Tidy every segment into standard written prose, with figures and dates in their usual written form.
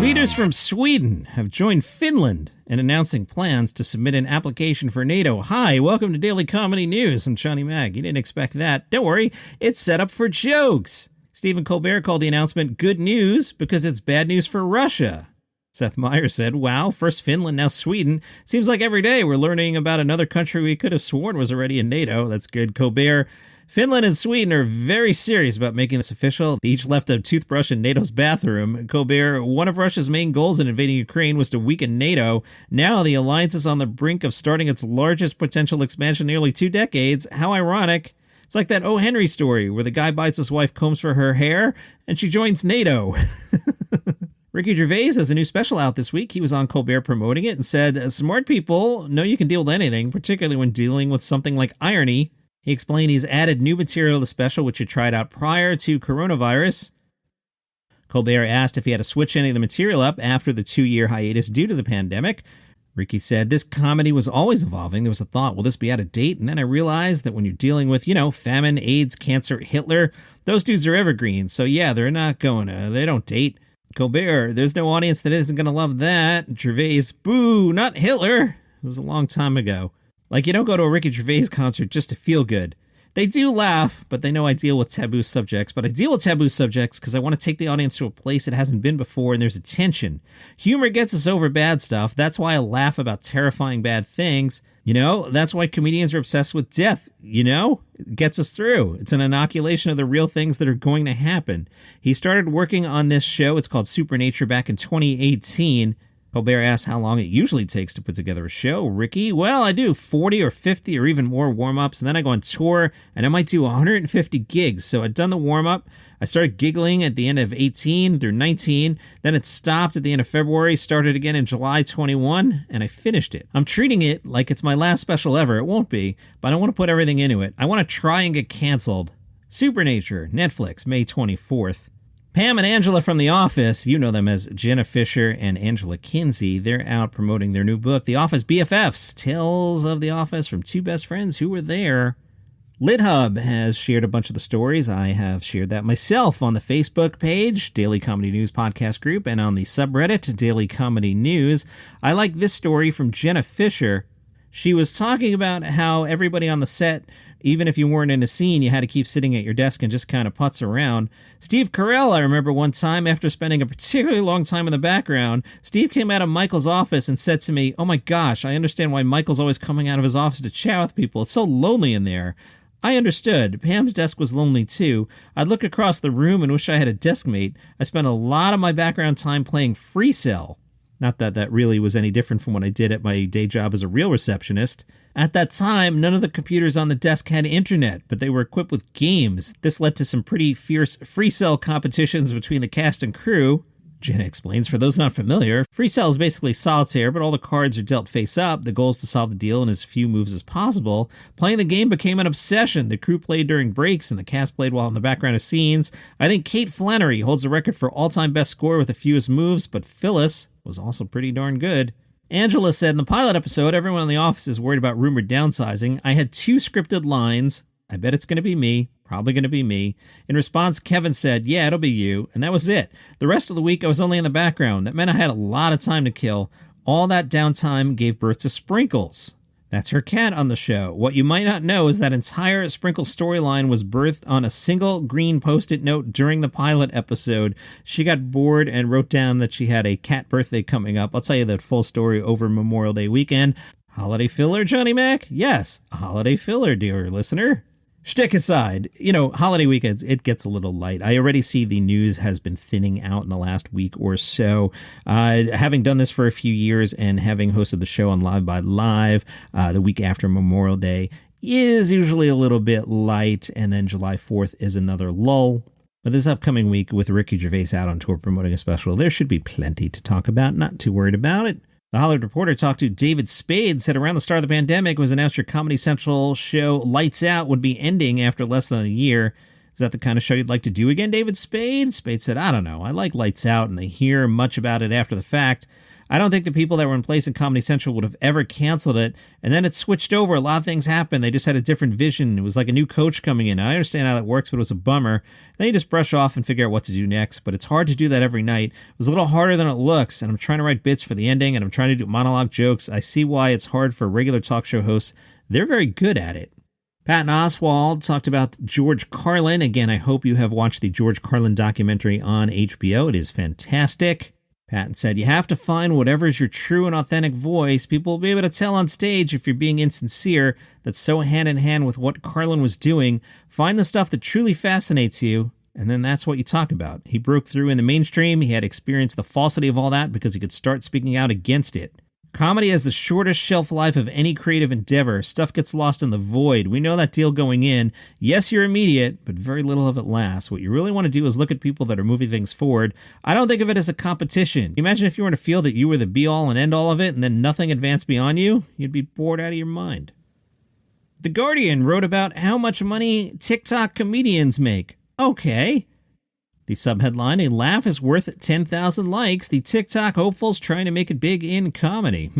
Leaders from Sweden have joined Finland in announcing plans to submit an application for NATO. Hi, welcome to Daily Comedy News. I'm Johnny Mag. You didn't expect that. Don't worry, it's set up for jokes. Stephen Colbert called the announcement good news because it's bad news for Russia. Seth Meyers said, wow, first Finland, now Sweden. Seems like every day we're learning about another country we could have sworn was already in NATO. That's good. Colbert, Finland and Sweden are very serious about making this official. They each left a toothbrush in NATO's bathroom. Colbert, one of Russia's main goals in invading Ukraine was to weaken NATO. Now the alliance is on the brink of starting its largest potential expansion in nearly 2 decades. How ironic. It's like that O. Henry story where the guy buys his wife combs for her hair and she joins NATO. Ricky Gervais has a new special out this week. He was on Colbert promoting it and said, smart people know you can deal with anything, particularly when dealing with something like irony. He explained he's added new material to the special, which he tried out prior to coronavirus. Colbert asked if he had to switch any of the material up after the 2-year hiatus due to the pandemic. Ricky said, this comedy was always evolving. There was a thought, will this be out of date? And then I realized that when you're dealing with, famine, AIDS, cancer, Hitler, those dudes are evergreen. So yeah, they're not going to, they don't date. Colbert, there's no audience that isn't going to love that. Gervais, boo, not Hitler. It was a long time ago. Like, you don't go to a Ricky Gervais concert just to feel good. They do laugh, but they know I deal with taboo subjects. But I deal with taboo subjects because I want to take the audience to a place it hasn't been before, and there's a tension. Humor gets us over bad stuff. That's why I laugh about terrifying bad things. That's why comedians are obsessed with death. It gets us through. It's an inoculation of the real things that are going to happen. He started working on this show. It's called Supernature back in 2018. Colbert asked how long it usually takes to put together a show. Ricky, well, I do 40 or 50 or even more warm-ups, and then I go on tour, and I might do 150 gigs. So I'd done the warm-up. I started giggling at the end of 18 through 19. Then it stopped at the end of February, started again in July 21, and I finished it. I'm treating it like it's my last special ever. It won't be, but I don't want to put everything into it. I want to try and get canceled. Supernature, Netflix, May 24th. Pam and Angela from The Office, you know them as Jenna Fisher and Angela Kinsey. They're out promoting their new book, The Office BFFs, Tales of The Office from Two Best Friends Who Were There. LitHub has shared a bunch of the stories. I have shared that myself on the Facebook page, Daily Comedy News Podcast Group, and on the subreddit, Daily Comedy News. I like this story from Jenna Fisher. She was talking about how everybody on the set, even if you weren't in a scene, you had to keep sitting at your desk and just kind of putz around. Steve Carell, I remember one time, after spending a particularly long time in the background, Steve came out of Michael's office and said to me, oh my gosh, I understand why Michael's always coming out of his office to chat with people. It's so lonely in there. I understood. Pam's desk was lonely too. I'd look across the room and wish I had a desk mate. I spent a lot of my background time playing Free Cell. Not that that really was any different from what I did at my day job as a real receptionist. At that time, none of the computers on the desk had internet, but they were equipped with games. This led to some pretty fierce Free Cell competitions between the cast and crew. Jenna explains, for those not familiar, Free Cell is basically solitaire, but all the cards are dealt face up. The goal is to solve the deal in as few moves as possible. Playing the game became an obsession. The crew played during breaks, and the cast played while in the background of scenes. I think Kate Flannery holds the record for all-time best score with the fewest moves, but Phyllis was also pretty darn good. Angela said, in the pilot episode, everyone in the office is worried about rumored downsizing. I had 2 scripted lines. I bet it's going to be me. Probably going to be me. In response, Kevin said, yeah, it'll be you. And that was it. The rest of the week, I was only in the background. That meant I had a lot of time to kill. All that downtime gave birth to Sprinkles. That's her cat on the show. What you might not know is that entire Sprinkles storyline was birthed on a single green Post-it note during the pilot episode. She got bored and wrote down that she had a cat birthday coming up. I'll tell you that full story over Memorial Day weekend. Holiday filler, Johnny Mac? Yes, a holiday filler, dear listener. Shtick aside, holiday weekends, it gets a little light. I already see the news has been thinning out in the last week or so. Having done this for a few years and having hosted the show on Live by Live the week after Memorial Day is usually a little bit light, and then July 4th is another lull. But this upcoming week with Ricky Gervais out on tour promoting a special, there should be plenty to talk about. Not too worried about it. The Hollywood Reporter talked to David Spade, said around the start of the pandemic, it was announced your Comedy Central show Lights Out would be ending after less than a year. Is that the kind of show you'd like to do again, David Spade? Spade said, I don't know. I like Lights Out, and I hear much about it after the fact. I don't think the people that were in place in Comedy Central would have ever canceled it. And then it switched over. A lot of things happened. They just had a different vision. It was like a new coach coming in. I understand how that works, but it was a bummer. Then you just brush off and figure out what to do next. But it's hard to do that every night. It was a little harder than it looks. And I'm trying to write bits for the ending, and I'm trying to do monologue jokes. I see why it's hard for regular talk show hosts. They're very good at it. Patton Oswalt talked about George Carlin. Again, I hope you have watched the George Carlin documentary on HBO. It is fantastic. Patton said, you have to find whatever is your true and authentic voice. People will be able to tell on stage if you're being insincere. That's so hand in hand with what Carlin was doing. Find the stuff that truly fascinates you, and then that's what you talk about. He broke through in the mainstream. He had experienced the falsity of all that because he could start speaking out against it. Comedy has the shortest shelf life of any creative endeavor. Stuff gets lost in the void. We know that deal going in. Yes, you're immediate, but very little of it lasts. What you really want to do is look at people that are moving things forward. I don't think of it as a competition. Imagine if you were to feel that you were the be-all and end-all of it and then nothing advanced beyond you. You'd be bored out of your mind. The Guardian wrote about how much money TikTok comedians make. Okay. The subheadline, a laugh is worth 10,000 likes. The TikTok hopefuls trying to make it big in comedy.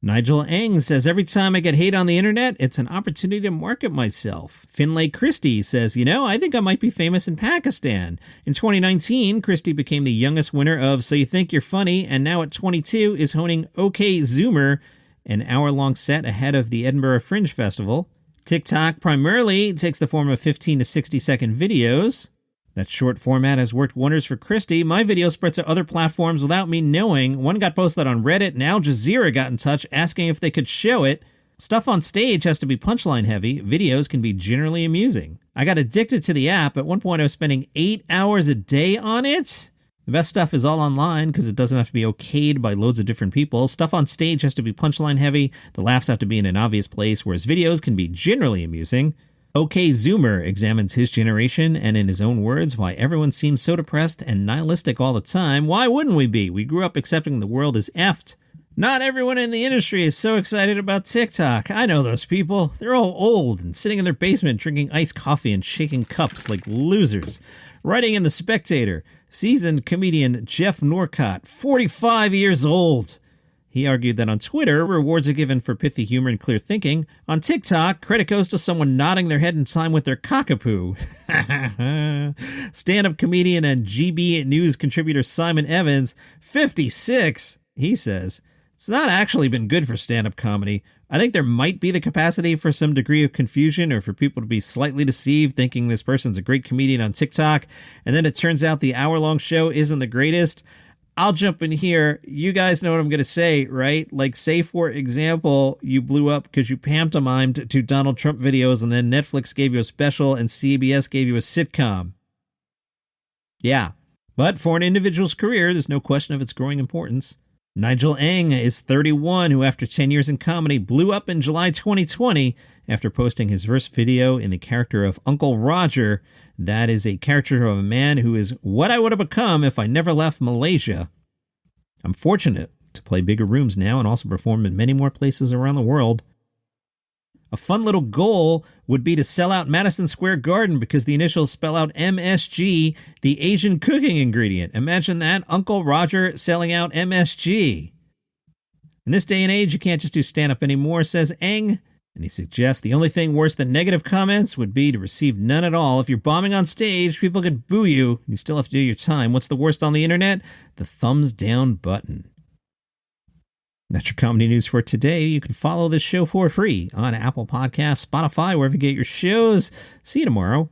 Nigel Ng says, every time I get hate on the internet, it's an opportunity to market myself. Finlay Christie says, I think I might be famous in Pakistan. In 2019, Christie became the youngest winner of So You Think You're Funny, and now at 22 is honing OK Zoomer, an hour-long set ahead of the Edinburgh Fringe Festival. TikTok primarily takes the form of 15 to 60-second videos. That short format has worked wonders for Christie. My video spread to other platforms without me knowing. One got posted on Reddit, and Al Jazeera got in touch asking if they could show it. Stuff on stage has to be punchline heavy. Videos can be generally amusing. I got addicted to the app. At one point, I was spending 8 hours a day on it. The best stuff is all online because it doesn't have to be okayed by loads of different people. Stuff on stage has to be punchline heavy. The laughs have to be in an obvious place, whereas videos can be generally amusing. OK Zoomer examines his generation and, in his own words, why everyone seems so depressed and nihilistic all the time. Why wouldn't we be? We grew up accepting the world is effed. Not everyone in the industry is so excited about TikTok. I know those people. They're all old and sitting in their basement drinking iced coffee and shaking cups like losers. Writing in The Spectator, seasoned comedian Jeff Norcott, 45 years old. He argued that on Twitter, rewards are given for pithy humor and clear thinking. On TikTok, credit goes to someone nodding their head in time with their cockapoo. Stand-up comedian and GB News contributor Simon Evans, 56, he says, it's not actually been good for stand-up comedy. I think there might be the capacity for some degree of confusion or for people to be slightly deceived thinking this person's a great comedian on TikTok, and then it turns out the hour-long show isn't the greatest. I'll jump in here. You guys know what I'm going to say, right? Like, say, for example, you blew up because you pantomimed to Donald Trump videos and then Netflix gave you a special and CBS gave you a sitcom. Yeah. But for an individual's career, there's no question of its growing importance. Nigel Ng is 31, who after 10 years in comedy blew up in July 2020 after posting his first video in the character of Uncle Roger. That is a caricature of a man who is what I would have become if I never left Malaysia. I'm fortunate to play bigger rooms now and also perform in many more places around the world. A fun little goal would be to sell out Madison Square Garden because the initials spell out MSG, the Asian cooking ingredient. Imagine that, Uncle Roger selling out MSG. In this day and age, you can't just do stand-up anymore, says Ng. And he suggests the only thing worse than negative comments would be to receive none at all. If you're bombing on stage, people can boo you. You still have to do your time. What's the worst on the internet? The thumbs down button. That's your comedy news for today. You can follow this show for free on Apple Podcasts, Spotify, wherever you get your shows. See you tomorrow.